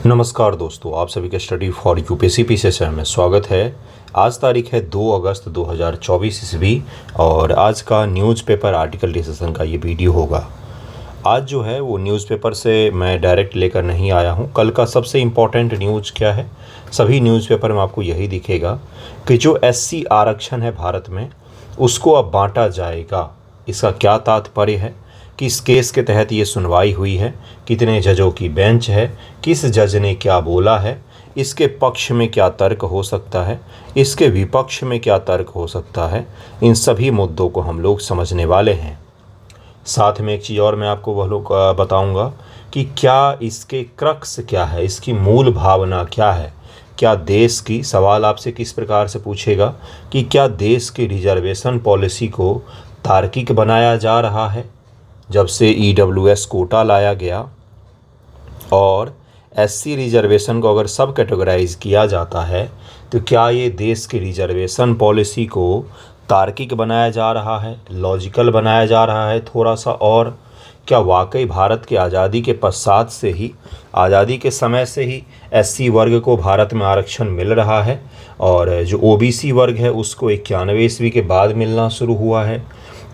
नमस्कार दोस्तों, आप सभी का स्टडी फॉर यूपीएससी पीसीएस में स्वागत है। आज तारीख है 2 अगस्त 2024 ईस्वी और आज का न्यूज़पेपर आर्टिकल डिस्कशन का ये वीडियो होगा। आज जो है वो न्यूज़पेपर से मैं डायरेक्ट लेकर नहीं आया हूँ। कल का सबसे इम्पॉर्टेंट न्यूज़ क्या है, सभी न्यूज़पेपर में आपको यही दिखेगा कि जो एससी आरक्षण है भारत में उसको अब बांटा जाएगा। इसका क्या तात्पर्य है, किस केस के तहत ये सुनवाई हुई है, कितने जजों की बेंच है, किस जज ने क्या बोला है, इसके पक्ष में क्या तर्क हो सकता है, इसके विपक्ष में क्या तर्क हो सकता है, इन सभी मुद्दों को हम लोग समझने वाले हैं। साथ में एक चीज़ और मैं आपको वह लोग बताऊंगा कि क्या इसके क्रक्स क्या है, इसकी मूल भावना क्या है। क्या देश की, सवाल आपसे किस प्रकार से पूछेगा कि क्या देश की रिजर्वेशन पॉलिसी को तार्किक बनाया जा रहा है। जब से ईडब्ल्यूएस कोटा लाया गया और एससी रिजर्वेशन को अगर सब कैटेगराइज किया जाता है तो क्या ये देश की रिजर्वेशन पॉलिसी को तार्किक बनाया जा रहा है, लॉजिकल बनाया जा रहा है थोड़ा सा। और क्या वाकई भारत की आज़ादी के पश्चात से ही, आज़ादी के समय से ही एससी वर्ग को भारत में आरक्षण मिल रहा है और जो ओबीसी वर्ग है उसको 91 ईस्वी के बाद मिलना शुरू हुआ है।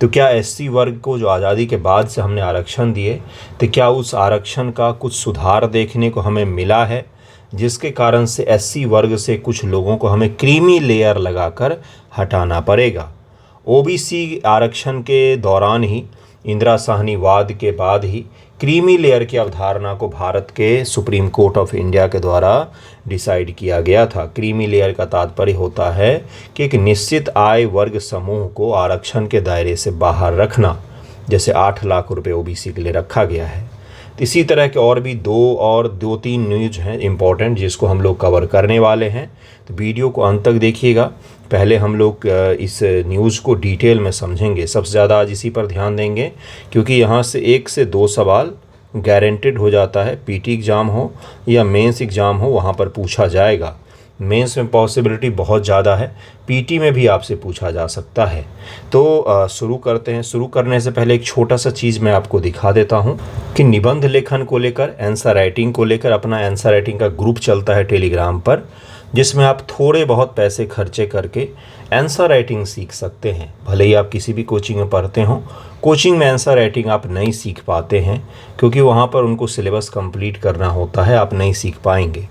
तो क्या एससी वर्ग को जो आज़ादी के बाद से हमने आरक्षण दिए तो क्या उस आरक्षण का कुछ सुधार देखने को हमें मिला है, जिसके कारण से एससी वर्ग से कुछ लोगों को हमें क्रीमी लेयर लगाकर हटाना पड़ेगा। ओबीसी आरक्षण के दौरान ही, इंदिरा साहनी वाद के बाद ही क्रीमी लेयर की अवधारणा को भारत के सुप्रीम कोर्ट ऑफ इंडिया के द्वारा डिसाइड किया गया था। क्रीमी लेयर का तात्पर्य होता है कि एक निश्चित आय वर्ग समूह को आरक्षण के दायरे से बाहर रखना, जैसे 8 लाख रुपए ओबीसी के लिए रखा गया है। तो इसी तरह के और भी दो तीन न्यूज़ हैं इम्पॉर्टेंट जिसको हम लोग कवर करने वाले हैं। तो वीडियो को अंत तक देखिएगा। पहले हम लोग इस न्यूज़ को डिटेल में समझेंगे, सबसे ज़्यादा आज इसी पर ध्यान देंगे क्योंकि यहाँ से 1 से 2 सवाल गारंटेड हो जाता है। पीटी एग्ज़ाम हो या मेंस एग्ज़ाम हो वहाँ पर पूछा जाएगा। मेंस में पॉसिबिलिटी बहुत ज़्यादा है, पीटी में भी आपसे पूछा जा सकता है। तो शुरू करते हैं। शुरू करने से पहले एक छोटा सा चीज़ मैं आपको दिखा देता हूँ कि निबंध लेखन को लेकर, आंसर राइटिंग को लेकर अपना आंसर राइटिंग का ग्रुप चलता है टेलीग्राम पर, जिसमें आप थोड़े बहुत पैसे खर्चे करके आंसर राइटिंग सीख सकते हैं। भले ही आप किसी भी कोचिंग में पढ़ते हों, कोचिंग में आंसर राइटिंग आप नहीं सीख पाते हैं क्योंकि वहाँ पर उनको सिलेबस कंप्लीट करना होता है, आप नहीं सीख पाएंगे।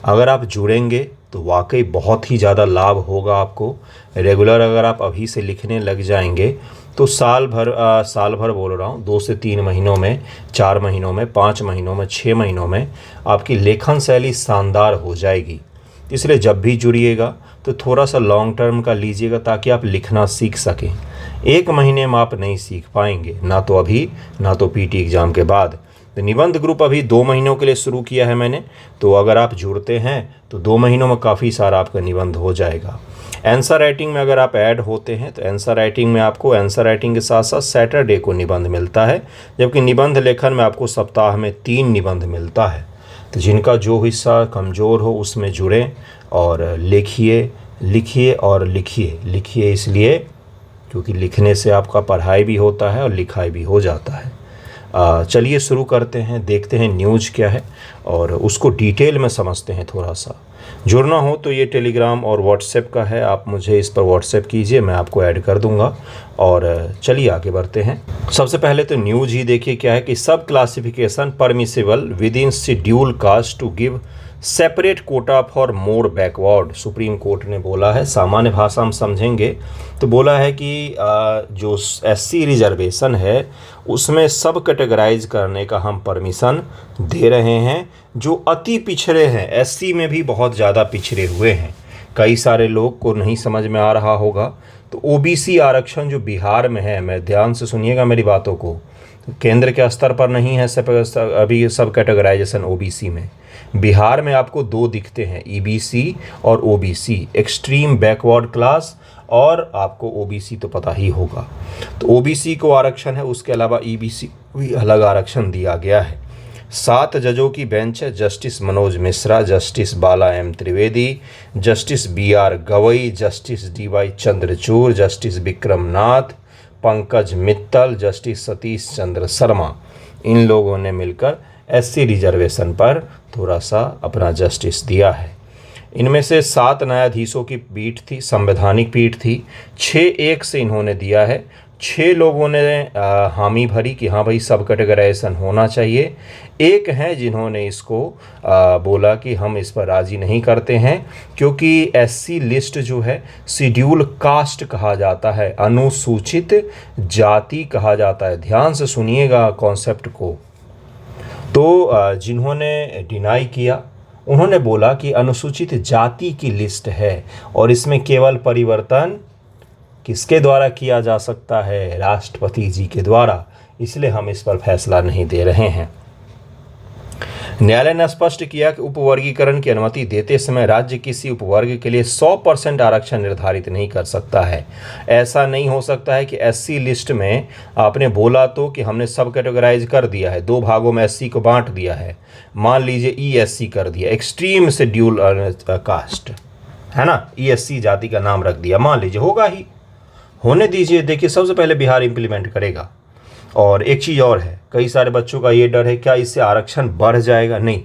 अगर आप जुड़ेंगे तो वाकई बहुत ही ज़्यादा लाभ होगा आपको। रेगुलर अगर आप अभी से लिखने लग जाएंगे तो साल भर बोल रहा हूँ, 2 से 3 महीनों में, 4 महीनों में, 5 महीनों में, 6 महीनों में आपकी लेखन शैली शानदार हो जाएगी। इसलिए जब भी जुड़िएगा तो थोड़ा सा लॉन्ग टर्म का लीजिएगा ताकि आप लिखना सीख सकें। 1 महीने में आप नहीं सीख पाएंगे, ना तो अभी ना तो पीटी एग्ज़ाम के बाद। तो निबंध ग्रुप अभी 2 महीनों के लिए शुरू किया है मैंने, तो अगर आप जुड़ते हैं तो 2 महीनों में काफ़ी सारा आपका निबंध हो जाएगा। आंसर राइटिंग में अगर आप ऐड होते हैं तो आंसर राइटिंग में आपको आंसर राइटिंग के साथ साथ सैटरडे को निबंध मिलता है, जबकि निबंध लेखन में आपको सप्ताह में 3 निबंध मिलता है। तो जिनका जो हिस्सा कमज़ोर हो उसमें जुड़ें और लिखिए और लिखिए इसलिए क्योंकि लिखने से आपका पढ़ाई भी होता है और लिखाई भी हो जाता है। चलिए शुरू करते हैं, देखते हैं न्यूज़ क्या है और उसको डिटेल में समझते हैं थोड़ा सा। जुड़ना हो तो ये टेलीग्राम और व्हाट्सएप का है, आप मुझे इस पर व्हाट्सएप कीजिए, मैं आपको ऐड कर दूंगा। और चलिए आगे बढ़ते हैं। सबसे पहले तो न्यूज़ ही देखिए क्या है कि सब classification permissible within schedule caste to give separate quota for more backward, supreme court ने बोला है। सामान्य भाषा में समझेंगे तो बोला है कि जो एससी रिजर्वेशन है उसमें सब कैटेगराइज करने का हम परमिशन दे रहे हैं जो अति पिछड़े हैं। एससी में भी बहुत ज़्यादा पिछड़े हुए हैं, कई सारे लोग को नहीं समझ में आ रहा होगा। तो ओबीसी आरक्षण जो बिहार में है, मैं ध्यान से सुनिएगा मेरी बातों को, केंद्र के स्तर पर नहीं है अभी सब कैटेगराइजेशन ओबीसी में। बिहार में आपको 2 दिखते हैं, ईबीसी और ओबीसी, एक्सट्रीम बैकवर्ड क्लास, और आपको ओबीसी तो पता ही होगा। तो ओबीसी को आरक्षण है, उसके अलावा ईबीसी भी अलग आरक्षण दिया गया है। 7 जजों की बेंच है, justice Manoj Mishra, justice Bala M Trivedi, justice BR Gavai, justice DY Chandrachud, justice Vikram Nath, Pankaj Mittal, justice Satish Chandra Sharma, इन लोगों ने मिलकर एससी रिजर्वेशन पर थोड़ा सा अपना जस्टिस दिया है। इनमें से 7 न्यायाधीशों की पीठ थी, संवैधानिक पीठ थी। 6-1 से इन्होंने दिया है। 6 लोगों ने हामी भरी कि हाँ भाई सब कैटेगराइजेशन होना चाहिए। एक हैं जिन्होंने इसको बोला कि हम इस पर राज़ी नहीं करते हैं, क्योंकि एससी लिस्ट जो है शेड्यूल कास्ट कहा जाता है, अनुसूचित जाति कहा जाता है। ध्यान से सुनिएगा कॉन्सेप्ट को। तो जिन्होंने डिनाई किया उन्होंने बोला कि अनुसूचित जाति की लिस्ट है और इसमें केवल परिवर्तन किसके द्वारा किया जा सकता है? राष्ट्रपति जी के द्वारा। इसलिए हम इस पर फैसला नहीं दे रहे हैं। न्यायालय ने स्पष्ट किया कि उपवर्गीकरण की अनुमति देते समय राज्य किसी उपवर्ग के लिए 100% आरक्षण निर्धारित नहीं कर सकता है। ऐसा नहीं हो सकता है कि एससी लिस्ट में आपने बोला तो कि हमने सब कैटेगराइज कर दिया है, 2 भागों में एससी को बांट दिया है, मान लीजिए ईएससी कर दिया, एक्सट्रीम शेड्यूल कास्ट है ना, ईएससी जाति का नाम रख दिया, मान लीजिए, होगा ही, होने दीजिए। देखिए सबसे पहले बिहार इंप्लीमेंट करेगा। और एक चीज़ और है, कई सारे बच्चों का ये डर है क्या इससे आरक्षण बढ़ जाएगा? नहीं,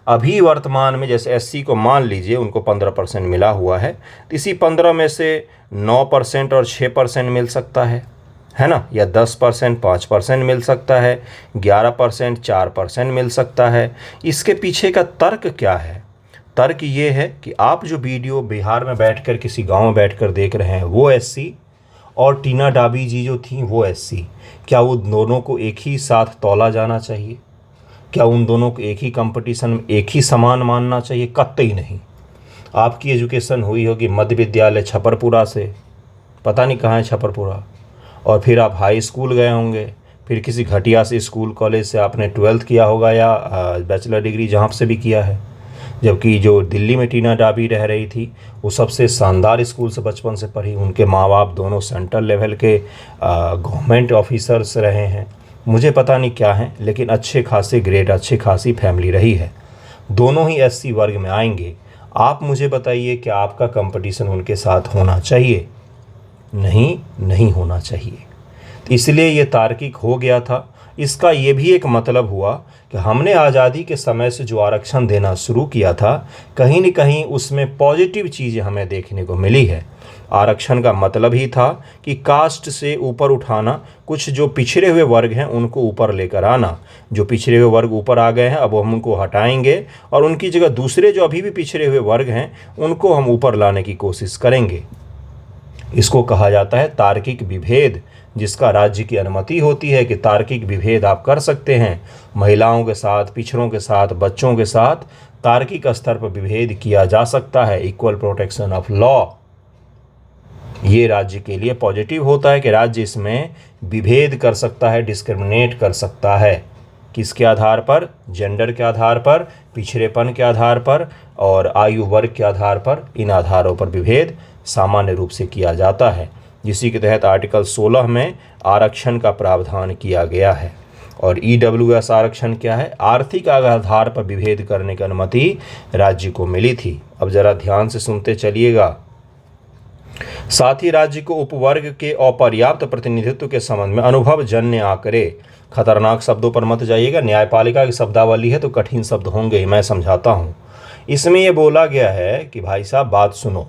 अभी वर्तमान में जैसे एससी को मान लीजिए उनको 15% मिला हुआ है, तो इसी 15 में से 9% और 6% मिल सकता है ना, या 10% 5% मिल सकता है, 11% 4% मिल सकता है। इसके पीछे का तर्क क्या है? तर्क ये है कि आप जो वीडियो बिहार में बैठकर किसी गांव में बैठकर देख रहे हैं वो एससी, और टीना डाबी जी जो थी वो एससी, क्या वो दोनों को एक ही साथ तौला जाना चाहिए? क्या उन दोनों को एक ही कंपटीशन में एक ही समान मानना चाहिए? कतई नहीं। आपकी एजुकेशन हुई होगी मध्य विद्यालय छपरपुरा से, पता नहीं कहाँ है छपरपुरा, और फिर आप हाई स्कूल गए होंगे, फिर किसी घटिया से स्कूल कॉलेज से आपने 12th किया होगा या बैचलर डिग्री जहाँ से भी किया है। जबकि जो दिल्ली में टीना डाबी रह रही थी वो सबसे शानदार स्कूल से बचपन से पढ़ी, उनके माँ बाप दोनों सेंट्रल लेवल के गवर्नमेंट ऑफिसर्स रहे हैं, मुझे पता नहीं क्या हैं, लेकिन अच्छे खासे ग्रेड, अच्छी खासी फैमिली रही है। दोनों ही एससी वर्ग में आएंगे। आप मुझे बताइए कि आपका कंपटीशन उनके साथ होना चाहिए? नहीं, नहीं होना चाहिए। इसलिए ये तार्किक हो गया था। इसका ये भी एक मतलब हुआ कि हमने आज़ादी के समय से जो आरक्षण देना शुरू किया था, कहीं न कहीं उसमें पॉजिटिव चीज़ें हमें देखने को मिली है। आरक्षण का मतलब ही था कि कास्ट से ऊपर उठाना, कुछ जो पिछड़े हुए वर्ग हैं उनको ऊपर लेकर आना। जो पिछड़े हुए वर्ग ऊपर आ गए हैं अब हम उनको हटाएंगे और उनकी जगह दूसरे जो अभी भी पिछड़े हुए वर्ग हैं उनको हम ऊपर लाने की कोशिश करेंगे। इसको कहा जाता है तार्किक विभेद, जिसका राज्य की अनुमति होती है कि तार्किक विभेद आप कर सकते हैं। महिलाओं के साथ, पिछड़ों के साथ, बच्चों के साथ तार्किक स्तर पर विभेद किया जा सकता है। इक्वल प्रोटेक्शन ऑफ लॉ, ये राज्य के लिए पॉजिटिव होता है कि राज्य इसमें विभेद कर सकता है, डिस्क्रिमिनेट कर सकता है। किसके आधार पर? जेंडर के आधार पर, पिछड़ेपन के आधार पर और आयु वर्ग के आधार पर। इन आधारों पर विभेद सामान्य रूप से किया जाता है, जिसी के तहत आर्टिकल 16 में आरक्षण का प्रावधान किया गया है। और ईडब्ल्यूएस आरक्षण क्या है? आर्थिक आधार पर विभेद करने की अनुमति राज्य को मिली थी। अब जरा ध्यान से सुनते चलिएगा। साथ ही राज्य को उपवर्ग के अपर्याप्त प्रतिनिधित्व के संबंध में अनुभवजन्य आंकड़े, खतरनाक शब्दों पर मत जाइएगा, न्यायपालिका की शब्दावली है तो कठिन शब्द होंगे, मैं समझाता हूँ। इसमें यह बोला गया है कि भाई साहब बात सुनो,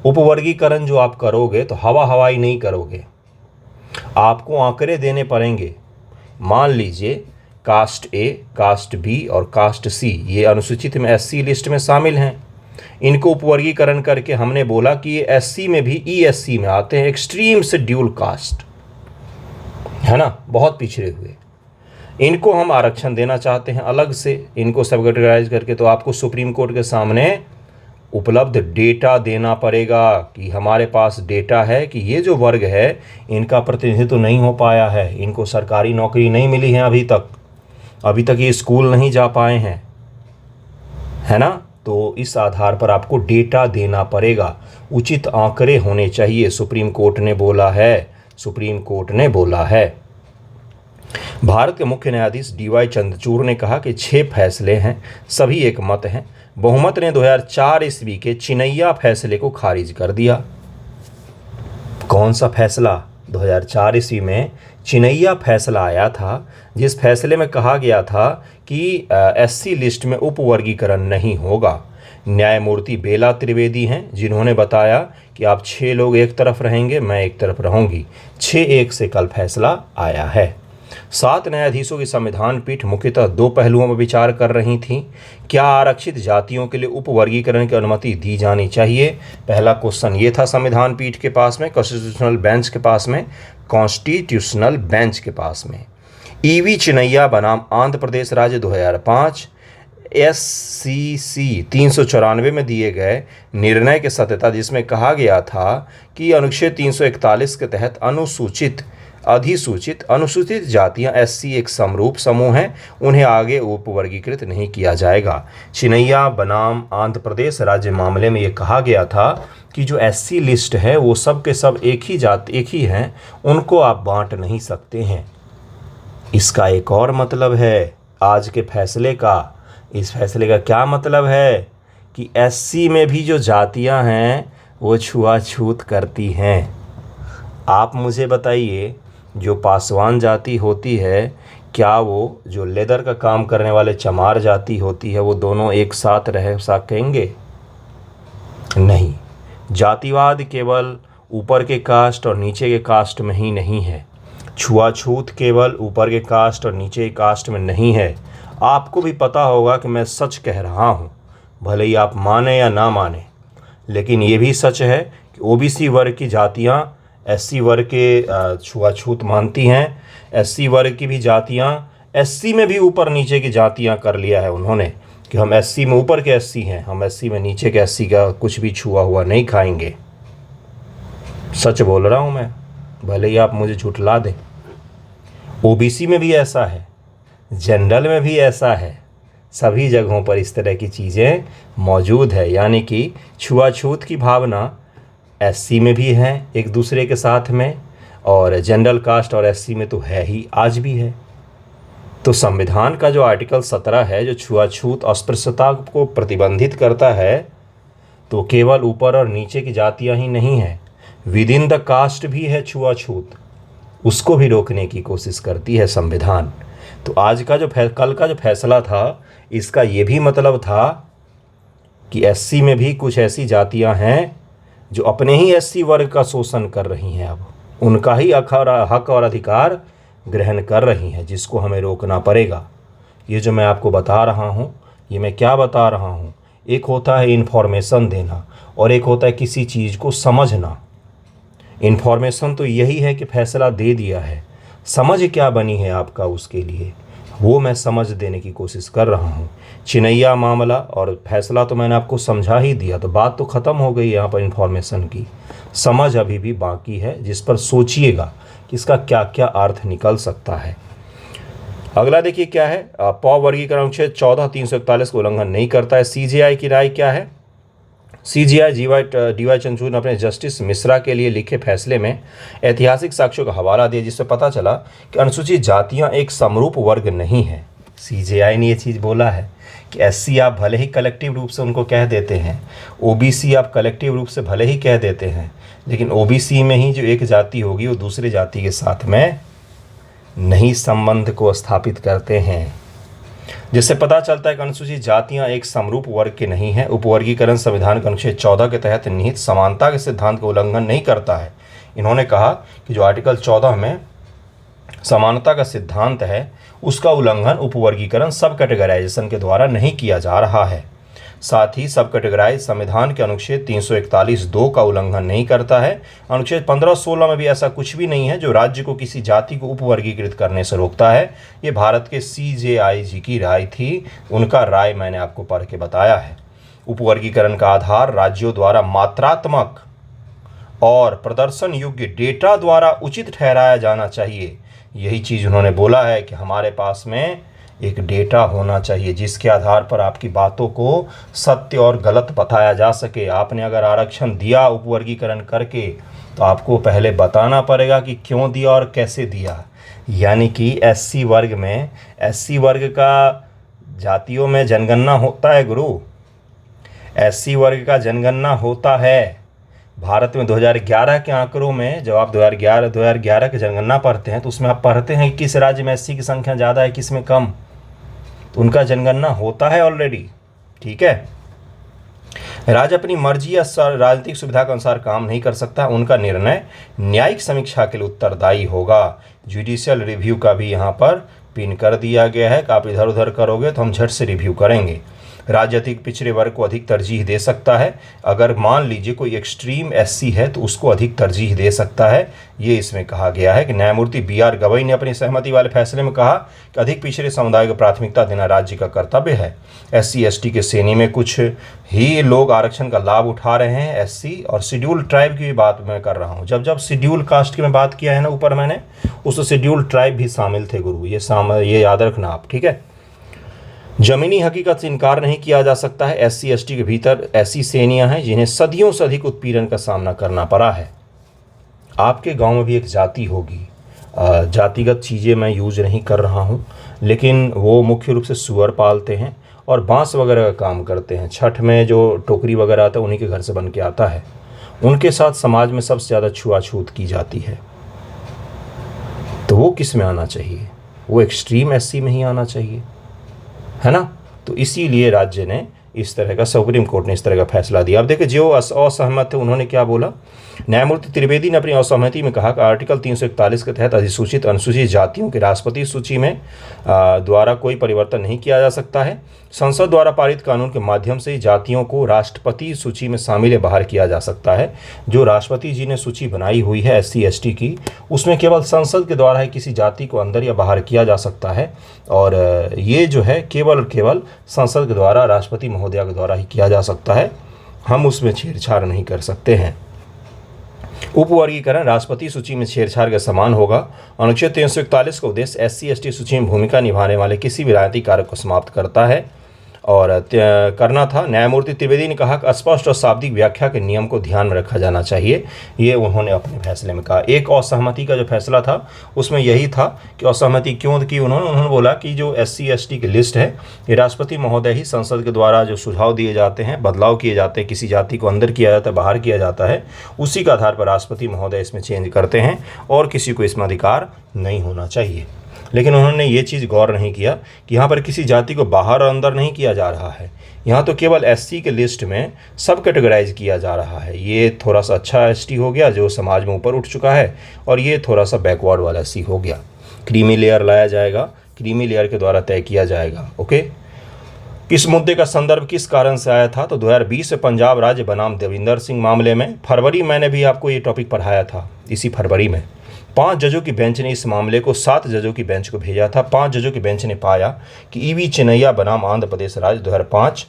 उपवर्गीकरण जो आप करोगे तो हवाई नहीं करोगे, आपको आंकड़े देने पड़ेंगे। मान लीजिए कास्ट ए, कास्ट बी और कास्ट सी ये अनुसूचित में एससी लिस्ट में शामिल हैं। इनको उपवर्गीकरण करके हमने बोला कि ये एससी में भी ईएससी में आते हैं, एक्सट्रीम शेड्यूल कास्ट है ना, बहुत पिछड़े हुए। इनको हम आरक्षण देना चाहते हैं अलग से, इनको सब कैटेगराइज करके। तो आपको सुप्रीम कोर्ट के सामने उपलब्ध डेटा देना पड़ेगा कि हमारे पास डेटा है कि ये जो वर्ग है इनका प्रतिनिधित्व नहीं हो पाया है, इनको सरकारी नौकरी नहीं मिली है अभी तक ये स्कूल नहीं जा पाए हैं, है ना। तो इस आधार पर आपको डेटा देना पड़ेगा, उचित आंकड़े होने चाहिए, सुप्रीम कोर्ट ने बोला है। भारत के मुख्य न्यायाधीश डीवाई चंद्रचूड़ ने कहा कि 6 फैसले हैं, सभी एक मत हैं। बहुमत ने 2004 ईस्वी के चिनैया फैसले को खारिज कर दिया। कौन सा फैसला? 2004 ईस्वी में चिनैया फैसला आया था, जिस फैसले में कहा गया था कि एससी लिस्ट में उपवर्गीकरण नहीं होगा। न्यायमूर्ति बेला त्रिवेदी हैं, जिन्होंने बताया कि आप 6 लोग एक तरफ रहेंगे, मैं एक तरफ रहूंगी। 6-1 से कल फैसला आया है। 7 न्यायाधीशों की संविधान पीठ मुख्यतः 2 पहलुओं पर विचार कर रही थी। क्या आरक्षित जातियों के लिए उपवर्गीकरण की अनुमति दी जानी चाहिए? पहला क्वेश्चन ये था संविधान पीठ के पास में, कॉन्स्टिट्यूशनल बेंच के पास में। ईवी चिनैया बनाम आंध्र प्रदेश राज्य 2005 SCC 394 में दिए गए निर्णय के सत्यता, जिसमें कहा गया था कि अनुच्छेद 341 के तहत अनुसूचित जातियां SC एक समरूप समूह हैं, उन्हें आगे उपवर्गीकृत नहीं किया जाएगा। चिनैया बनाम आंध्र प्रदेश राज्य मामले में ये कहा गया था कि जो SC लिस्ट है वो सब के सब एक ही हैं, उनको आप बांट नहीं सकते हैं। इसका एक और मतलब है आज के फैसले का। इस फैसले का क्या मतलब है कि SC में भी जो जातियां हैं वो छुआछूत करती हैं। आप मुझे बताइए, जो पासवान जाति होती है, क्या वो जो लेदर का काम करने वाले चमार जाति होती है, वो दोनों एक साथ रह सकेंगे? नहीं। जातिवाद केवल ऊपर के कास्ट और नीचे के कास्ट में ही नहीं है। छुआछूत केवल ऊपर के कास्ट और नीचे के कास्ट में नहीं है। आपको भी पता होगा कि मैं सच कह रहा हूँ, भले ही आप माने या ना माने, लेकिन ये भी सच है कि OBC वर्ग की जातियाँ SC वर्ग के छुआछूत मानती हैं। SC वर्ग की भी जातियाँ SC में भी ऊपर नीचे की जातियाँ कर लिया है उन्होंने कि हम SC में ऊपर के SC हैं, हम SC में नीचे के SC का कुछ भी छुआ हुआ नहीं खाएंगे। सच बोल रहा हूँ मैं, भले ही आप मुझे झुठला दें। OBC में भी ऐसा है, जनरल में भी ऐसा है, सभी जगहों पर इस तरह की चीज़ें मौजूद है। यानी कि छुआछूत की भावना SC में भी है एक दूसरे के साथ में, और जनरल कास्ट और SC में तो है ही, आज भी है। तो संविधान का जो आर्टिकल 17 है, जो छुआछूत अस्पृश्यता को प्रतिबंधित करता है, तो केवल ऊपर और नीचे की जातियां ही नहीं हैं, विद इन द कास्ट भी है छुआछूत, उसको भी रोकने की कोशिश करती है संविधान। तो आज का जो कल का जो फैसला था, इसका ये भी मतलब था कि SC में भी कुछ ऐसी जातियां हैं जो अपने ही SC वर्ग का शोषण कर रही हैं, अब उनका ही हक और अधिकार ग्रहण कर रही हैं, जिसको हमें रोकना पड़ेगा। ये जो मैं आपको बता रहा हूँ, ये मैं क्या बता रहा हूँ, एक होता है इन्फॉर्मेशन देना और एक होता है किसी चीज़ को समझना। इन्फॉर्मेशन तो यही है कि फैसला दे दिया है, समझ क्या बनी है आपका उसके लिए, वो मैं समझ देने की कोशिश कर रहा हूँ। चिनैया मामला और फैसला तो मैंने आपको समझा ही दिया, तो बात तो ख़त्म हो गई यहाँ पर इन्फॉर्मेशन की। समझ अभी भी बाकी है, जिस पर सोचिएगा कि इसका क्या क्या अर्थ निकल सकता है। अगला देखिए क्या है, वर्गीकरण अनुच्छेद 14 341 को उल्लंघन नहीं करता है। CJI की राय क्या है? CJI DY चंद्रचूड़ ने अपने जस्टिस मिश्रा के लिए लिखे फैसले में ऐतिहासिक साक्ष्यों का हवाला दिया, जिससे पता चला कि अनुसूचित जातियां एक समरूप वर्ग नहीं है। CJI ने ये चीज़ बोला है कि SC आप भले ही कलेक्टिव रूप से उनको कह देते हैं, OBC आप कलेक्टिव रूप से भले ही कह देते हैं, लेकिन OBC में ही जो एक जाति होगी वो दूसरे जाति के साथ में नहीं संबंध को स्थापित करते हैं, जिससे पता चलता है कि अनुसूचित जातियां एक समरूप वर्ग के नहीं हैं। उपवर्गीकरण संविधान के अनुच्छेद 14 के तहत निहित समानता के सिद्धांत का उल्लंघन नहीं करता है। इन्होंने कहा कि जो आर्टिकल 14 में समानता का सिद्धांत है, उसका उल्लंघन उपवर्गीकरण सब कैटेगराइजेशन के द्वारा नहीं किया जा रहा है। साथ ही सब कैटेगराइज संविधान के अनुच्छेद 341(2) का उल्लंघन नहीं करता है। अनुच्छेद 15-16 में भी ऐसा कुछ भी नहीं है जो राज्य को किसी जाति को उपवर्गीकृत करने से रोकता है। ये भारत के CJI की राय थी, उनका राय मैंने आपको पढ़ के बताया है। उपवर्गीकरण का आधार राज्यों द्वारा मात्रात्मक और प्रदर्शन योग्य डेटा द्वारा उचित ठहराया जाना चाहिए। यही चीज़ उन्होंने बोला है कि हमारे पास में एक डेटा होना चाहिए जिसके आधार पर आपकी बातों को सत्य और गलत बताया जा सके। आपने अगर आरक्षण दिया उपवर्गीकरण करके, तो आपको पहले बताना पड़ेगा कि क्यों दिया और कैसे दिया। यानी कि SC वर्ग में, SC वर्ग का जातियों में जनगणना होता है गुरु, SC वर्ग का जनगणना होता है, भारत में 2011 के आंकड़ों में जब आप 2011 की जनगणना पढ़ते हैं तो उसमें आप पढ़ते हैं कि किस राज्य में एससी की संख्या ज़्यादा है, किस में कम। तो उनका जनगणना होता है ऑलरेडी, ठीक है। राज्य अपनी मर्जी या राजनीतिक सुविधा के अनुसार काम नहीं कर सकता, उनका निर्णय न्यायिक समीक्षा के लिए उत्तरदायी होगा। जुडिशियल रिव्यू का भी यहाँ पर पिन कर दिया गया है कि आप इधर उधर करोगे तो हम झट से रिव्यू करेंगे। राज्य अधिक पिछड़े वर्ग को अधिक तरजीह दे सकता है। अगर मान लीजिए कोई एक्सट्रीम एससी है तो उसको अधिक तरजीह दे सकता है, ये इसमें कहा गया है। कि न्यायमूर्ति BR गवई ने अपनी सहमति वाले फैसले में कहा कि अधिक पिछड़े समुदाय को प्राथमिकता देना राज्य का कर्तव्य है। SC ST के श्रेणी में कुछ ही लोग आरक्षण का लाभ उठा रहे हैं, SC और शेड्यूल ट्राइब की भी बात मैं कर रहा हूँ। जब शेड्यूल कास्ट की मैं बात किया है ना ऊपर मैंने, उस शेड्यूल ट्राइब भी शामिल थे गुरु, ये याद रखना आप, ठीक है। जमीनी हकीकत से इनकार नहीं किया जा सकता है। SC ST के भीतर ऐसी श्रेणियां हैं जिन्हें सदियों से अधिक उत्पीड़न का सामना करना पड़ा है। आपके गांव में भी एक जाति होगी, जातिगत चीज़ें मैं यूज नहीं कर रहा हूं, लेकिन वो मुख्य रूप से सुअर पालते हैं और बांस वगैरह का काम करते हैं। छठ में जो टोकरी वगैरह आता है उन्हीं के घर से बन के आता है। उनके साथ समाज में सबसे ज़्यादा छुआछूत की जाती है। तो वो किस में आना चाहिए? वो एक्सट्रीम SC में ही आना चाहिए, है ना। तो इसीलिए राज्य ने इस तरह का, सुप्रीम कोर्ट ने इस तरह का फैसला दिया। अब देखिए जो असहमत थे उन्होंने क्या बोला। न्यायमूर्ति त्रिवेदी ने अपनी असहमति में कहा कि आर्टिकल 341 के तहत अधिसूचित अनुसूचित जातियों की राष्ट्रपति सूची में द्वारा कोई परिवर्तन नहीं किया जा सकता है। संसद द्वारा पारित कानून के माध्यम से जातियों को राष्ट्रपति सूची में शामिल या बाहर किया जा सकता है। जो राष्ट्रपति जी ने सूची बनाई हुई है SC ST की, उसमें केवल संसद के द्वारा ही किसी जाति को अंदर या बाहर किया जा सकता है। और ये जो है केवल संसद के द्वारा, राष्ट्रपति महोदया के द्वारा ही किया जा सकता है। हम उसमें छेड़छाड़ नहीं कर सकते हैं। उपवर्गीकरण राष्ट्रपति सूची में छेड़छाड़ के समान होगा। अनुच्छेद 341 का उद्देश्य SC ST सूची में भूमिका निभाने वाले किसी भी राजनीतिक कारक को समाप्त करता है और करना था। न्यायमूर्ति त्रिवेदी ने कहा कि स्पष्ट और शाब्दिक व्याख्या के नियम को ध्यान में रखा जाना चाहिए, ये उन्होंने अपने फैसले में कहा। एक असहमति का जो फैसला था उसमें यही था कि असहमति क्यों की उन्होंने बोला कि जो SC ST की लिस्ट है ये राष्ट्रपति महोदय ही संसद के द्वारा जो सुझाव दिए जाते हैं, बदलाव किए जाते हैं, किसी जाति को अंदर किया जाता है, बाहर किया जाता है, उसी के आधार पर राष्ट्रपति महोदय इसमें चेंज करते हैं और किसी को इसमें अधिकार नहीं होना चाहिए। लेकिन उन्होंने ये चीज़ गौर नहीं किया कि यहाँ पर किसी जाति को बाहर और अंदर नहीं किया जा रहा है। यहाँ तो केवल SC के लिस्ट में सब कैटेगराइज किया जा रहा है। ये थोड़ा सा अच्छा ST हो गया जो समाज में ऊपर उठ चुका है, और ये थोड़ा सा बैकवर्ड वाला SC हो गया। क्रीमी लेयर लाया जाएगा, क्रीमी लेयर के द्वारा तय किया जाएगा। ओके, इस मुद्दे का संदर्भ किस कारण से आया था? तो 2020 में पंजाब राज्य बनाम देविंदर सिंह मामले में फरवरी मैंने भी आपको ये टॉपिक पढ़ाया था। इसी फरवरी में 5 जजों की बेंच ने इस मामले को 7 जजों की बेंच को भेजा था। 5 जजों की बेंच ने पाया कि EV चिनैया बनाम आंध्र प्रदेश राज्य 2005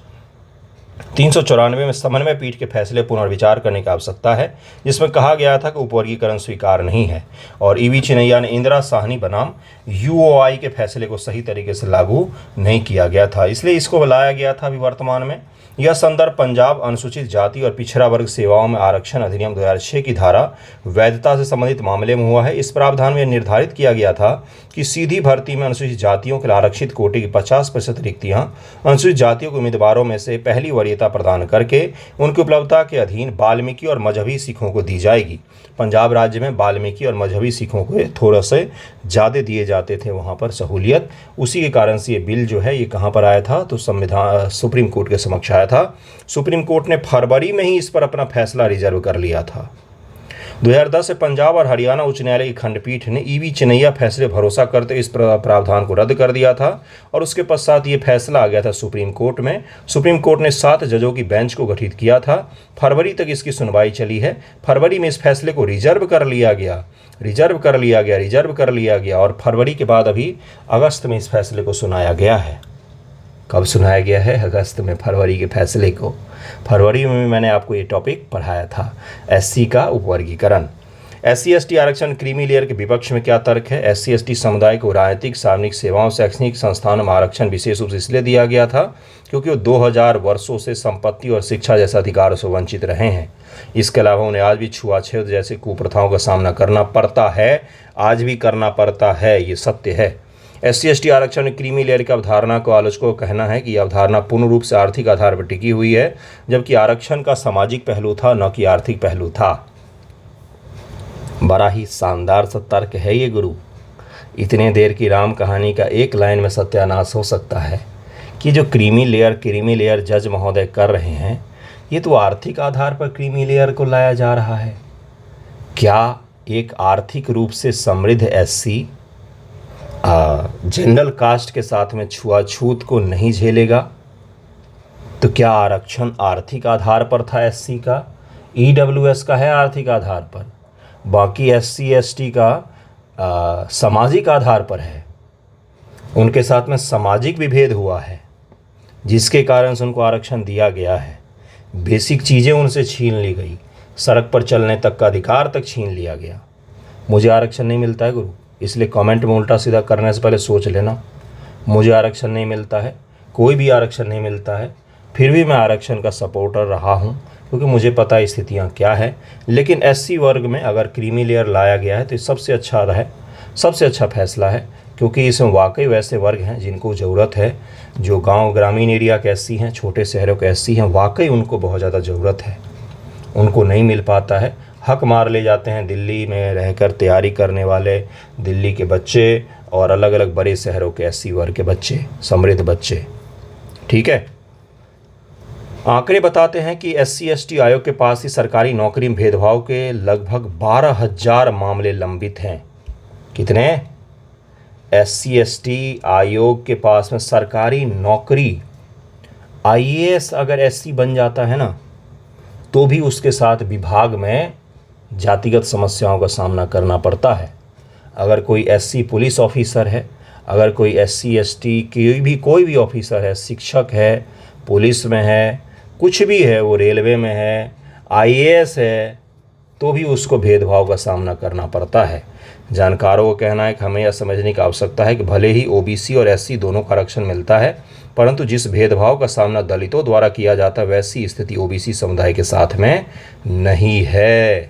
394 में समन्वय पीठ के फैसले पुनर्विचार करने की आवश्यकता है, जिसमें कहा गया था कि उपवर्गीकरण स्वीकार नहीं है। और EV चिनैया ने इंदिरा साहनी बनाम UOI के फैसले को सही तरीके से लागू नहीं किया गया था, इसलिए इसको लाया गया था अभी वर्तमान में। यह संदर्भ पंजाब अनुसूचित जाति और पिछड़ा वर्ग सेवाओं में आरक्षण अधिनियम 2006 की धारा वैधता से संबंधित मामले में हुआ है। इस प्रावधान में निर्धारित किया गया था कि सीधी भर्ती में अनुसूचित जातियों के लिए आरक्षित कोटे की 50% रिक्तियां अनुसूचित जातियों के उम्मीदवारों में से पहली वरीयता प्रदान करके उनकी उपलब्धता के अधीन वाल्मीकि और मजहबी सिखों को दी जाएगी। पंजाब राज्य में वाल्मीकि और मजहबी सिखों को थोड़ा से ज़्यादा दिए जाते थे वहाँ पर सहूलियत। उसी के कारण से ये बिल जो है ये कहाँ पर आया था? तो सुप्रीम कोर्ट के समक्ष आया था। सुप्रीम कोर्ट ने फरवरी में ही इस पर अपना फैसला रिजर्व कर लिया था। 2010 से पंजाब और हरियाणा उच्च न्यायालय की खंडपीठ ने EV चिनैया फैसले भरोसा करते इस प्रावधान को रद्द कर दिया था और उसके पश्चात ये फैसला आ गया था सुप्रीम कोर्ट में। सुप्रीम कोर्ट ने 7 जजों की बेंच को गठित किया था। फरवरी तक इसकी सुनवाई चली है। फरवरी में इस फैसले को रिजर्व कर लिया गया और फरवरी के बाद अभी अगस्त में इस फैसले को सुनाया गया है। कब सुनाया गया है? अगस्त में, फरवरी के फैसले को। फरवरी में भी मैंने आपको ये टॉपिक पढ़ाया था, SC का उपवर्गीकरण। SC ST आरक्षण क्रीमी लेयर के विपक्ष में क्या तर्क है? SC ST समुदाय को राजनीतिक, सार्वजनिक सेवाओं, शैक्षणिक संस्थानों में आरक्षण विशेष रूप से इसलिए दिया गया था क्योंकि वो 2000 वर्षों से संपत्ति और शिक्षा जैसे अधिकारों से वंचित रहे हैं। इसके अलावा उन्हें आज भी छुआछूत जैसे कुप्रथाओं का सामना करना पड़ता है, आज भी करना पड़ता है, ये सत्य है। SC/ST आरक्षण में क्रीमी लेयर की अवधारणा को आलोचकों का कहना है कि यह अवधारणा पूर्ण रूप से आर्थिक आधार पर टिकी हुई है, जबकि आरक्षण का सामाजिक पहलू था, न कि आर्थिक पहलू था। बड़ा ही शानदार सा तर्क है ये गुरु। इतने देर की राम कहानी का एक लाइन में सत्यानाश हो सकता है कि जो क्रीमी लेयर जज महोदय कर रहे हैं, ये तो आर्थिक आधार पर क्रीमी लेयर को लाया जा रहा है। क्या एक आर्थिक रूप से समृद्ध SC जनरल कास्ट के साथ में छुआछूत को नहीं झेलेगा? तो क्या आरक्षण आर्थिक आधार पर था SC का? EWS का है आर्थिक आधार पर, बाकी SC/ST का सामाजिक आधार पर है। उनके साथ में सामाजिक विभेद हुआ है, जिसके कारण से उनको आरक्षण दिया गया है। बेसिक चीज़ें उनसे छीन ली गई, सड़क पर चलने तक का अधिकार तक छीन लिया गया। मुझे आरक्षण नहीं मिलता है गुरु, इसलिए कमेंट में उल्टा सीधा करने से पहले सोच लेना। मुझे आरक्षण नहीं मिलता है, कोई भी आरक्षण नहीं मिलता है, फिर भी मैं आरक्षण का सपोर्टर रहा हूँ, क्योंकि मुझे पता है स्थितियाँ क्या है। लेकिन SC वर्ग में अगर क्रीमी लेयर लाया गया है तो सबसे अच्छा फैसला है, क्योंकि इसमें वाकई वैसे वर्ग हैं जिनको ज़रूरत है। जो गांव ग्रामीण एरिया के SC हैं, छोटे शहरों के SC हैं, वाकई उनको बहुत ज़्यादा ज़रूरत है, उनको नहीं मिल पाता है। हक मार ले जाते हैं दिल्ली में रहकर तैयारी करने वाले दिल्ली के बच्चे और अलग अलग बड़े शहरों के SC वर्ग के बच्चे, समृद्ध बच्चे। ठीक है, आंकड़े बताते हैं कि SC/ST आयोग के पास ही सरकारी नौकरी में भेदभाव के लगभग 12,000 मामले लंबित हैं। कितने? SC/ST आयोग के पास में सरकारी नौकरी, IAS अगर SC बन जाता है ना, तो भी उसके साथ विभाग में जातिगत समस्याओं का सामना करना पड़ता है। अगर कोई SC पुलिस ऑफिसर है, अगर कोई SC/ST की कोई भी ऑफिसर है, शिक्षक है, पुलिस में है, कुछ भी है, वो रेलवे में है, IAS है, तो भी उसको भेदभाव का सामना करना पड़ता है। जानकारों का कहना है कि हमें यह समझने की आवश्यकता है कि भले ही OBC और SC दोनों का आरक्षण मिलता है, परंतु जिस भेदभाव का सामना दलितों द्वारा किया जाता है, वैसी स्थिति OBC समुदाय के साथ में नहीं है।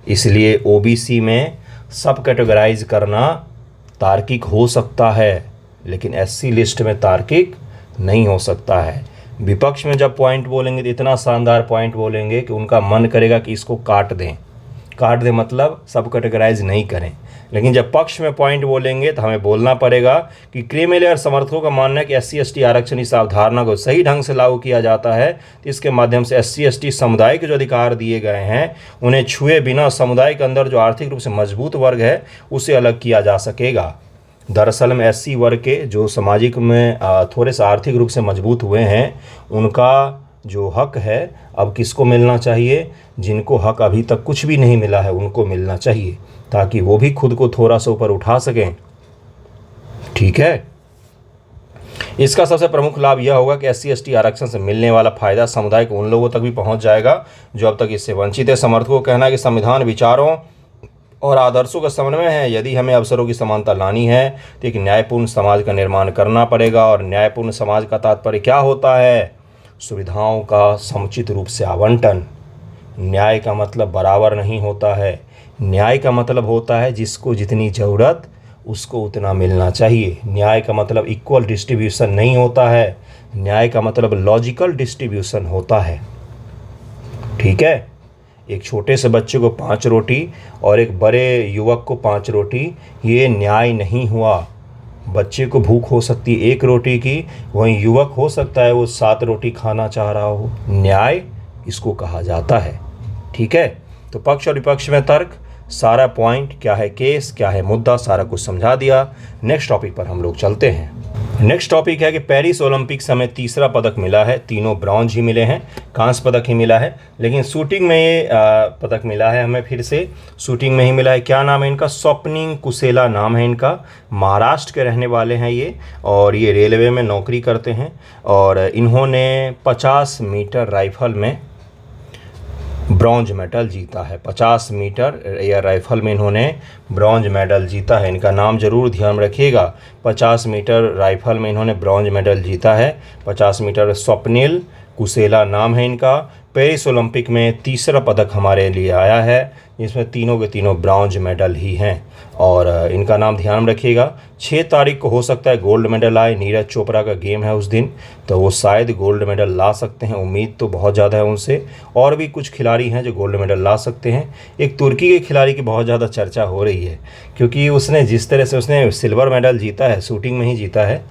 इसलिए OBC में सब कैटेगराइज करना तार्किक हो सकता है, लेकिन SC लिस्ट में तार्किक नहीं हो सकता है। विपक्ष में जब पॉइंट बोलेंगे तो इतना शानदार पॉइंट बोलेंगे कि उनका मन करेगा कि इसको काट दें मतलब सब कैटेगराइज नहीं करें। लेकिन जब पक्ष में पॉइंट बोलेंगे तो हमें बोलना पड़ेगा कि क्रीमी लेयर समर्थकों का मानना है कि SC/ST आरक्षण इस अवधारणा को सही ढंग से लागू किया जाता है, तो इसके माध्यम से SC/ST समुदाय के जो अधिकार दिए गए हैं उन्हें छुए बिना समुदाय के अंदर जो आर्थिक रूप से मजबूत वर्ग है उसे अलग किया जा सकेगा। दरअसल में SC वर्ग के जो सामाजिक में थोड़े से आर्थिक रूप से मजबूत हुए हैं, उनका जो हक है अब किसको मिलना चाहिए? जिनको हक अभी तक कुछ भी नहीं मिला है उनको मिलना चाहिए, ताकि वो भी खुद को थोड़ा सा ऊपर उठा सकें। ठीक है, इसका सबसे प्रमुख लाभ यह होगा कि SC/ST आरक्षण से मिलने वाला फायदा समुदाय के उन लोगों तक भी पहुंच जाएगा जो अब तक इससे वंचित है। समर्थकों का कहना है कि संविधान विचारों और आदर्शों का समन्वय है। यदि हमें अवसरों की समानता लानी है तो एक न्यायपूर्ण समाज का निर्माण करना पड़ेगा। और न्यायपूर्ण समाज का तात्पर्य क्या होता है? सुविधाओं का समुचित रूप से आवंटन। न्याय का मतलब बराबर नहीं होता है, न्याय का मतलब होता है जिसको जितनी ज़रूरत उसको उतना मिलना चाहिए। न्याय का मतलब इक्वल डिस्ट्रीब्यूशन नहीं होता है, न्याय का मतलब लॉजिकल डिस्ट्रीब्यूशन होता है। ठीक है, एक छोटे से बच्चे को 5 रोटी और एक बड़े युवक को 5 रोटी, ये न्याय नहीं हुआ। बच्चे को भूख हो सकती है 1 रोटी की, वहीं युवक हो सकता है वो 7 रोटी खाना चाह रहा हो। न्याय इसको कहा जाता है। ठीक है, तो पक्ष और विपक्ष में तर्क, सारा पॉइंट क्या है, केस क्या है, मुद्दा, सारा कुछ समझा दिया। नेक्स्ट टॉपिक पर हम लोग चलते हैं। नेक्स्ट टॉपिक है कि पेरिस ओलंपिक्स हमें तीसरा पदक मिला है, तीनों ब्रॉन्ज ही मिले हैं, कांस्य पदक ही मिला है, लेकिन शूटिंग में ये पदक मिला है हमें, फिर से शूटिंग में ही मिला है। क्या नाम है इनका? स्वप्निल कुसेला नाम है इनका। महाराष्ट्र के रहने वाले हैं ये, और ये रेलवे में नौकरी करते हैं। और इन्होंने 50 मीटर राइफल में ब्रॉन्ज मेडल जीता है। 50 मीटर एयर राइफल में इन्होंने ब्रॉन्ज मेडल जीता है। इनका नाम जरूर ध्यान रखिएगा। 50 मीटर राइफल में इन्होंने ब्रॉन्ज मेडल जीता है। 50 मीटर। स्वप्निल कुसेला नाम है इनका। पेरिस ओलंपिक में तीसरा पदक हमारे लिए आया है, जिसमें तीनों के तीनों ब्रॉन्ज मेडल ही हैं। और इनका नाम ध्यान में रखिएगा। 6 तारीख को हो सकता है गोल्ड मेडल आए। नीरज चोपड़ा का गेम है उस दिन, तो वो शायद गोल्ड मेडल ला सकते हैं। उम्मीद तो बहुत ज़्यादा है उनसे। और भी कुछ खिलाड़ी हैं जो गोल्ड मेडल ला सकते हैं। एक तुर्की के खिलाड़ी की बहुत ज़्यादा चर्चा हो रही है, क्योंकि उसने जिस तरह से उसने सिल्वर मेडल जीता है, शूटिंग में ही जीता है,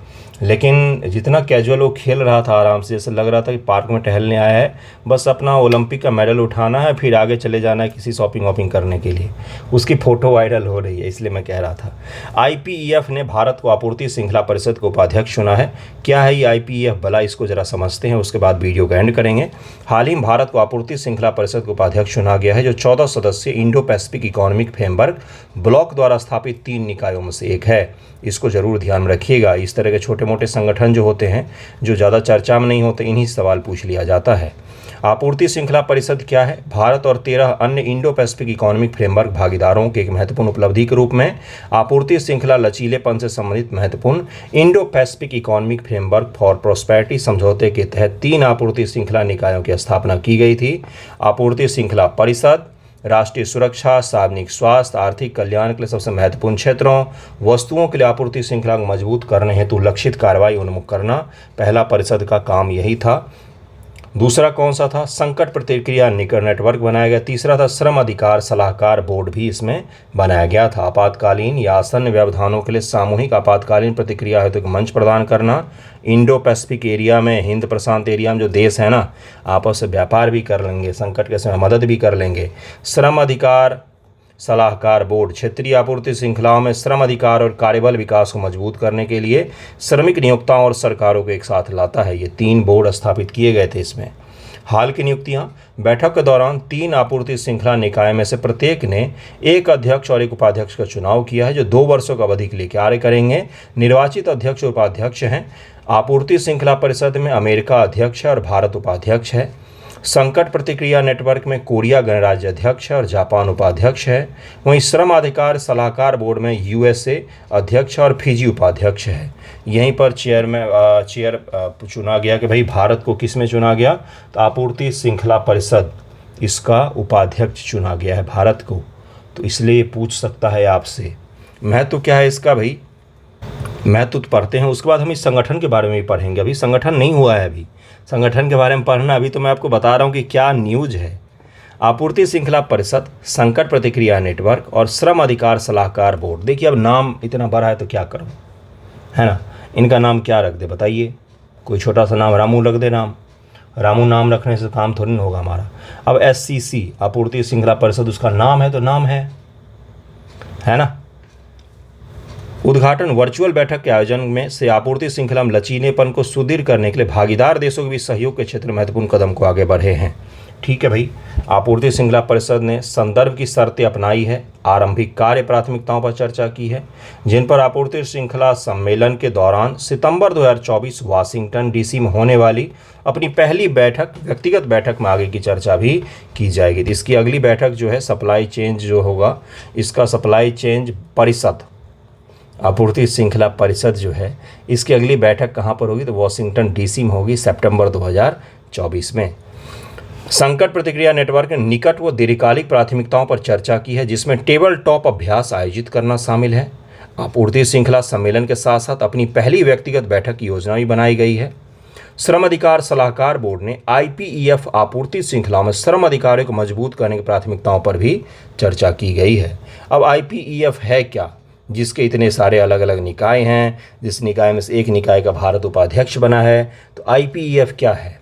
लेकिन जितना कैजुअल वो खेल रहा था, आराम से, जैसे लग रहा था कि पार्क में टहलने आया है, बस अपना ओलंपिक का मेडल उठाना है, फिर आगे चले जाना है किसी शॉपिंग वॉपिंग करने के लिए। उसकी फ़ोटो वायरल हो रही है, इसलिए मैं कह रहा था। IPEF ने भारत को आपूर्ति श्रृंखला परिषद का उपाध्यक्ष चुना है। क्या है ये IPEF भला, इसको ज़रा समझते हैं, उसके बाद वीडियो का एंड करेंगे। हाल ही में भारत को आपूर्ति श्रृंखला परिषद का उपाध्यक्ष चुना गया है, जो 14 सदस्यीय Indo Pacific economic framework block द्वारा स्थापित 3 निकायों में से एक है। इसको जरूर ध्यान में रखिएगा। इस तरह के छोटे मोटे संगठन जो होते हैं, जो ज़्यादा चर्चा में नहीं होते, इन्हीं सवाल पूछ लिया जाता है। आपूर्ति श्रृंखला परिषद क्या है? भारत और 13 अन्य इंडो पैसिफिक इकोनॉमिक फ्रेमवर्क भागीदारों के एक महत्वपूर्ण उपलब्धि के रूप में आपूर्ति श्रृंखला लचीलेपन से संबंधित महत्वपूर्ण Indo Pacific economic framework for prosperity समझौते के तहत 3 आपूर्ति श्रृंखला निकायों की स्थापना की गई थी। आपूर्ति श्रृंखला परिषद राष्ट्रीय सुरक्षा, सार्वजनिक स्वास्थ्य, आर्थिक कल्याण के लिए सबसे महत्वपूर्ण क्षेत्रों, वस्तुओं के लिए आपूर्ति श्रृंखला को मजबूत करने हेतु लक्षित कार्रवाई उन्मुख करना। पहला परिषद का काम यही था। दूसरा कौन सा था? संकट प्रतिक्रिया नेटवर्क बनाया गया। तीसरा था श्रम अधिकार सलाहकार बोर्ड, भी इसमें बनाया गया था। आपातकालीन या आसन्न व्यवधानों के लिए सामूहिक आपातकालीन प्रतिक्रिया हेतु एक मंच प्रदान करना। इंडो पैसिफिक एरिया में, हिंद प्रशांत एरिया में जो देश है ना, आपस में व्यापार भी कर लेंगे, संकट के समय मदद भी कर लेंगे। श्रम अधिकार सलाहकार बोर्ड क्षेत्रीय आपूर्ति श्रृंखलाओं में श्रम अधिकार और कार्यबल विकास को मजबूत करने के लिए श्रमिक नियोक्ताओं और सरकारों को एक साथ लाता है। ये 3 बोर्ड स्थापित किए गए थे इसमें। हाल की नियुक्तियां। बैठक के दौरान 3 आपूर्ति श्रृंखला निकाय में से प्रत्येक ने एक अध्यक्ष और एक उपाध्यक्ष का चुनाव किया है, जो 2 वर्षों की अवधि के लिए कार्य करेंगे। निर्वाचित अध्यक्ष और उपाध्यक्ष हैं। आपूर्ति श्रृंखला परिषद में अमेरिका अध्यक्ष है और भारत उपाध्यक्ष है। संकट प्रतिक्रिया नेटवर्क में कोरिया गणराज्य अध्यक्ष है और जापान उपाध्यक्ष है। वहीं श्रम अधिकार सलाहकार बोर्ड में USA अध्यक्ष और फिजी उपाध्यक्ष है। यहीं पर चेयर चुना गया कि भाई भारत को किस में चुना गया? तो आपूर्ति श्रृंखला परिषद, इसका उपाध्यक्ष चुना गया है भारत को। तो इसलिए पूछ सकता है आपसे, महत्व क्या है इसका? भाई महत्व तो पढ़ते हैं, उसके बाद हम इस संगठन के बारे में भी पढ़ेंगे। अभी संगठन नहीं हुआ है, अभी संगठन के बारे में पढ़ना। अभी तो मैं आपको बता रहा हूँ कि क्या न्यूज़ है। आपूर्ति श्रृंखला परिषद, संकट प्रतिक्रिया नेटवर्क और श्रम अधिकार सलाहकार बोर्ड। देखिए अब नाम इतना बड़ा है तो क्या करूँ, है ना। इनका नाम क्या रख दे बताइए? कोई छोटा सा नाम रामू रख दे। रामू नाम रखने से काम थोड़ी ना होगा हमारा। अब SCC आपूर्ति श्रृंखला परिषद, उसका नाम है तो नाम है ना। उद्घाटन वर्चुअल बैठक के आयोजन में से आपूर्ति श्रृंखला में लचीलेपन को सुदृढ़ करने के लिए भागीदार देशों के बीच सहयोग के क्षेत्र में महत्वपूर्ण कदम को आगे बढ़े हैं। ठीक है भाई। आपूर्ति श्रृंखला परिषद ने संदर्भ की शर्तें अपनाई है, आरंभिक कार्य प्राथमिकताओं पर चर्चा की है, जिन पर आपूर्ति श्रृंखला सम्मेलन के दौरान सितंबर 2024 वाशिंगटन DC में होने वाली अपनी पहली व्यक्तिगत बैठक में आगे की चर्चा भी की जाएगी। तो इसकी अगली बैठक जो है सप्लाई चेन जो होगा, इसका सप्लाई चेन परिषद, आपूर्ति श्रृंखला परिषद जो है, इसकी अगली बैठक कहाँ पर होगी? तो वाशिंगटन DC में होगी, सितंबर 2024 में। संकट प्रतिक्रिया नेटवर्क ने निकट व दीर्घकालिक प्राथमिकताओं पर चर्चा की है, जिसमें टेबल टॉप अभ्यास आयोजित करना शामिल है। आपूर्ति श्रृंखला सम्मेलन के साथ साथ अपनी पहली व्यक्तिगत बैठक की योजना भी बनाई गई है। श्रम अधिकार सलाहकार बोर्ड ने IPEF आपूर्ति श्रृंखला में श्रम अधिकारों को मजबूत करने की प्राथमिकताओं पर भी चर्चा की गई है। अब IPEF है क्या, जिसके इतने सारे अलग अलग निकाय हैं, जिस निकाय में से एक निकाय का भारत उपाध्यक्ष बना है। तो IPEF क्या है?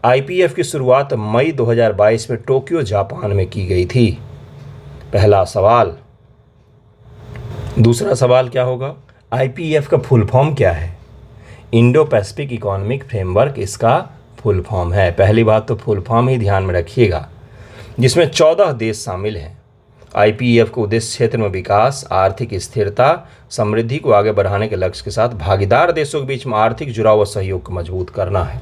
IPEF की शुरुआत मई 2022 में टोक्यो जापान में की गई थी। पहला सवाल। दूसरा सवाल क्या होगा? IPEF का फुल फॉर्म क्या है? इंडो पैसिफिक इकोनॉमिक फ्रेमवर्क इसका फुल फॉर्म है। पहली बात तो फुल फॉर्म ही ध्यान में रखिएगा, जिसमें 14 देश शामिल हैं। IPEF को उद्देश्य क्षेत्र में विकास, आर्थिक स्थिरता, समृद्धि को आगे बढ़ाने के लक्ष्य के साथ भागीदार देशों के बीच में आर्थिक जुड़ाव व सहयोग को मजबूत करना है।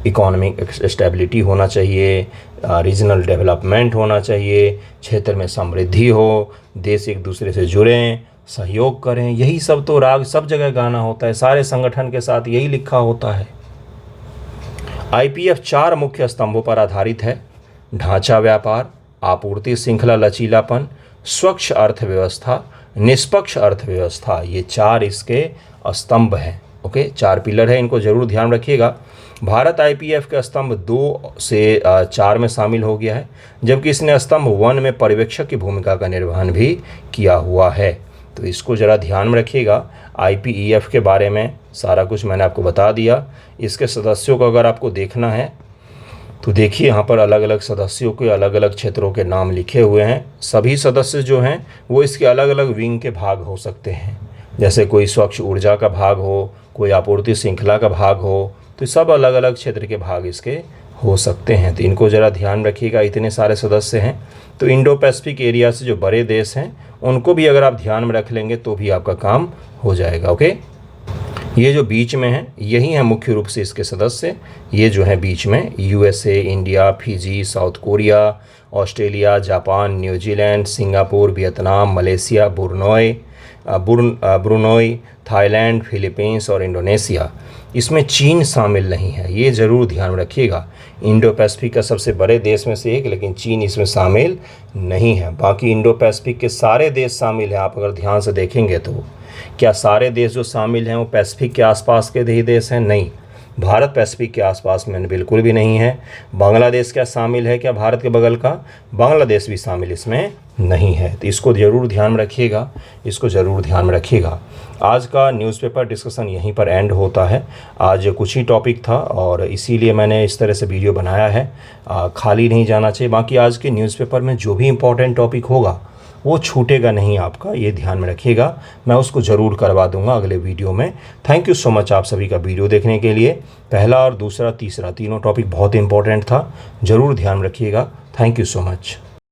इकोनॉमिक स्टेबिलिटी होना चाहिए, रीजनल डेवलपमेंट होना चाहिए, क्षेत्र में समृद्धि हो, देश एक दूसरे से जुड़ें, सहयोग करें। यही सब तो राग सब जगह गाना होता है, सारे संगठन के साथ यही लिखा होता है। आईपीएफ 4 मुख्य स्तंभों पर आधारित है: ढांचा व्यापार, आपूर्ति श्रृंखला लचीलापन, स्वच्छ अर्थव्यवस्था, निष्पक्ष अर्थव्यवस्था। ये 4 इसके स्तंभ हैं। ओके, 4 पिलर है, इनको जरूर ध्यान रखिएगा। भारत आईपीएफ के स्तंभ 2 से 4 में शामिल हो गया है, जबकि इसने स्तंभ 1 में पर्यवेक्षक की भूमिका का निर्वहन भी किया हुआ है। तो इसको ज़रा ध्यान में रखिएगा। आईपीईएफ के बारे में सारा कुछ मैंने आपको बता दिया। इसके सदस्यों को अगर आपको देखना है तो देखिए, यहाँ पर अलग अलग सदस्यों के अलग अलग क्षेत्रों के नाम लिखे हुए हैं। सभी सदस्य जो हैं वो इसके अलग अलग विंग के भाग हो सकते हैं। जैसे कोई स्वच्छ ऊर्जा का भाग हो, कोई आपूर्ति श्रृंखला का भाग हो, तो सब अलग अलग क्षेत्र के भाग इसके हो सकते हैं। तो इनको ज़रा ध्यान रखिएगा। इतने सारे सदस्य हैं, तो इंडो पैसिफिक एरिया से जो बड़े देश हैं उनको भी अगर आप ध्यान में रख लेंगे तो भी आपका काम हो जाएगा। ओके, ये जो बीच में है यही है मुख्य रूप से इसके सदस्य। ये जो है बीच में USA, India, Fiji, south Korea, Australia, Japan, New Zealand, Singapore, Vietnam, Malaysia, Brunei, Thailand, Philippines और इंडोनेशिया। इसमें चीन शामिल नहीं है, ये ज़रूर ध्यान रखिएगा। इंडो पैसिफिक का सबसे बड़े देश में से एक, लेकिन चीन इसमें शामिल नहीं है। बाकी इंडो पैसिफिक के सारे देश शामिल हैं। आप अगर ध्यान से देखेंगे तो क्या सारे देश जो शामिल हैं वो पैसिफिक के आसपास के ही देश हैं? नहीं, भारत पैसिफिक के आसपास में बिल्कुल भी नहीं है। बांग्लादेश क्या शामिल है क्या भारत के बगल का? बांग्लादेश भी शामिल इसमें नहीं है। तो इसको ज़रूर ध्यान में रखिएगा, इसको ज़रूर ध्यान में रखिएगा। आज का न्यूज़पेपर डिस्कशन यहीं पर एंड होता है। आज कुछ ही टॉपिक था और इसीलिए मैंने इस तरह से वीडियो बनाया है। खाली नहीं जाना चाहिए। बाकी आज के न्यूज़पेपर में जो भी इम्पोर्टेंट टॉपिक होगा वो छूटेगा नहीं आपका, ये ध्यान में रखिएगा। मैं उसको ज़रूर करवा दूंगा अगले वीडियो में। थैंक यू सो मच आप सभी का वीडियो देखने के लिए। पहला और दूसरा तीसरा तीनों टॉपिक बहुत इंपॉर्टेंट था, ज़रूर ध्यान रखिएगा। Thank you so much.